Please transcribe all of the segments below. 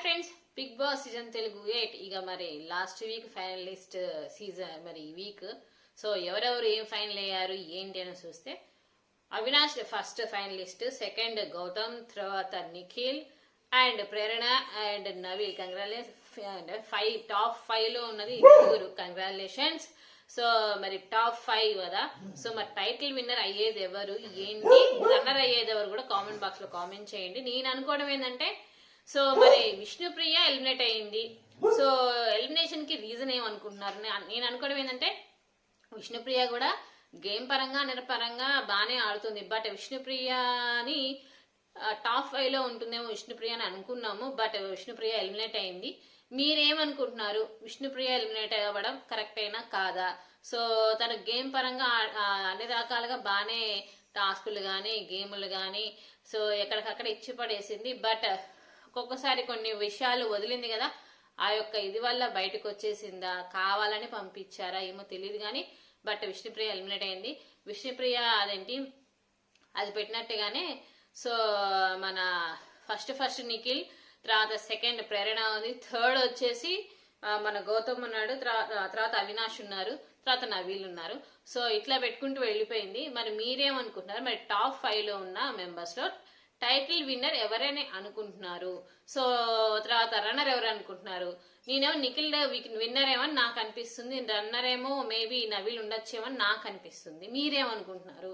Friends, Bigg Boss season Telugu 8 ఇక మరి last week finalist season మరి ఈ వీక్. సో ఎవరెవరు ఏం ఫైనల్ అయ్యారు ఏంటి అని చూస్తే, Avinash first finalist, second Gautam, తర్వాత Nikhil and Prerana and Nabeel. Congratulation. Top 5 లో ఉన్నది ముగ్గురు. కంగ్రాచులేషన్స్. సో మరి టాప్ 5 కదా. సో మరి టైటిల్ విన్నర్ అయ్యేది ఎవరు, ఏంటి, రన్నర్ అయ్యేది ఎవరు కూడా కామెంట్ బాక్స్ లో కామెంట్ చేయండి. నేను అనుకోవడం ఏంటంటే, సో మరి విష్ణుప్రియ ఎలిమినేట్ అయింది. సో ఎలిమినేషన్ కి రీజన్ ఏమనుకుంటున్నారు? నేను అనుకోవడం ఏంటంటే, విష్ణుప్రియ కూడా గేమ్ పరంగా నిరపరంగా బాగానే ఆడుతుంది. బట్ విష్ణుప్రియని టాప్ 5 లో ఉంటుందేమో విష్ణుప్రియ అని అనుకున్నాము. బట్ విష్ణుప్రియ ఎలిమినేట్ అయింది. మీరేమనుకుంటున్నారు? విష్ణుప్రియ ఎలిమినేట్ అవ్వడం కరెక్ట్ అయినా కాదా? సో తన గేమ్ పరంగా అన్ని రకాలుగా బాగానే టాస్కులు కానీ గేములు కానీ సో ఎక్కడికక్కడ ఇచ్చి పడేసింది. బట్ ఒక్కొక్కసారి కొన్ని విషయాలు వదిలింది కదా, ఆ యొక్క ఇది వల్ల బయటకు వచ్చేసిందా, కావాలని పంపించారా ఏమో తెలియదు కానీ బట్ విష్ణుప్రియ ఎలిమినేట్ అయింది. విష్ణుప్రియ అదేంటి అది పెట్టినట్టుగానే సో మన ఫస్ట్ నిఖిల్, తర్వాత సెకండ్ ప్రేరణ ఉంది, థర్డ్ వచ్చేసి మన గౌతమ్ ఉన్నాడు, తర్వాత అవినాష్ ఉన్నారు, తర్వాత నవీల్ ఉన్నారు. సో ఇట్లా పెట్టుకుంటూ వెళ్ళిపోయింది. మరి మీరేమనుకుంటున్నారు? మరి టాప్ 5 లో ఉన్న మెంబర్స్ లో టైటిల్ విన్నర్ ఎవరైనా అనుకుంటున్నారు? సో తర్వాత రన్నర్ ఎవరు అనుకుంటున్నారు? నేనేమో నిఖిల్ విన్నర్ ఏమని నాకు అనిపిస్తుంది, రన్నర్ ఏమో మేబీ నవీల్ ఉండొచ్చేమని నాకు అనిపిస్తుంది. మీరేమనుకుంటున్నారు?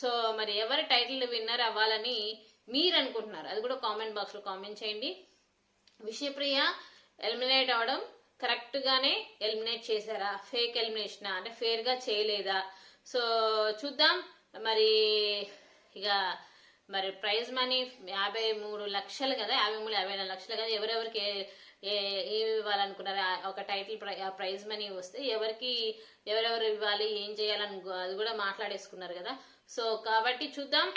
సో మరి ఎవరు టైటిల్ విన్నర్ అవ్వాలని మీరు అనుకుంటున్నారు? అది కూడా కామెంట్ బాక్స్ లో కామెంట్ చేయండి. విష్ణుప్రియ ఎలిమినేట్ అవడం కరెక్ట్ గానే ఎలిమినేట్ చేశారా, ఫేక్ ఎలిమినేషన్ అంటే ఫేర్ గా చేయలేదా? సో చూద్దాం. మరి ఇక మరి ప్రైజ్ మనీ 53 లక్షలు కదా, 54 లక్షలు కదా. ఎవరెవరికి ఏమి ఇవ్వాలనుకున్నారు? ఒక టైటిల్ ప్రైజ్ మనీ వస్తే ఎవరెవరు ఇవ్వాలి, ఏం చేయాలని అది కూడా మాట్లాడేసుకున్నారు కదా. సో కాబట్టి చూద్దాం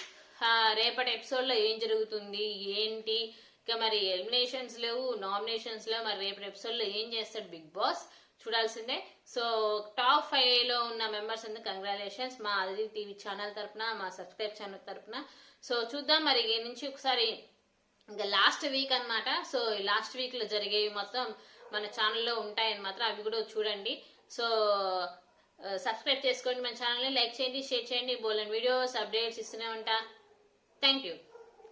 రేపటి ఎపిసోడ్ లో ఏం జరుగుతుంది ఏంటి. ఇక మరి ఎలిమినేషన్స్ లేవు, నామినేషన్స్ లేవు. మరి రేపటి ఎపిసోడ్ లో ఏం చేస్తాడు బిగ్ బాస్ చూడాల్సిందే. సో టాప్ 5 లో ఉన్న మెంబర్స్ అందరూ కంగ్రాచులేషన్స్ మా అదితి టీవీ ఛానల్ తరపున, మా సబ్స్క్రైబ్ ఛానల్ తరపున. సో చూద్దాం మరి ఈ నుంచి ఒకసారి ఇంకా లాస్ట్ వీక్ అన్నమాట. సో లాస్ట్ వీక్ లో జరిగేవి మొత్తం మన ఛానల్లో ఉంటాయని మాత్రం అవి కూడా చూడండి. సో సబ్స్క్రైబ్ చేసుకోండి మన ఛానల్ని, లైక్ చేయండి, షేర్ చేయండి. బోలెన్ వీడియోస్ అప్డేట్స్ ఇస్తూనే ఉంటా. Thank you.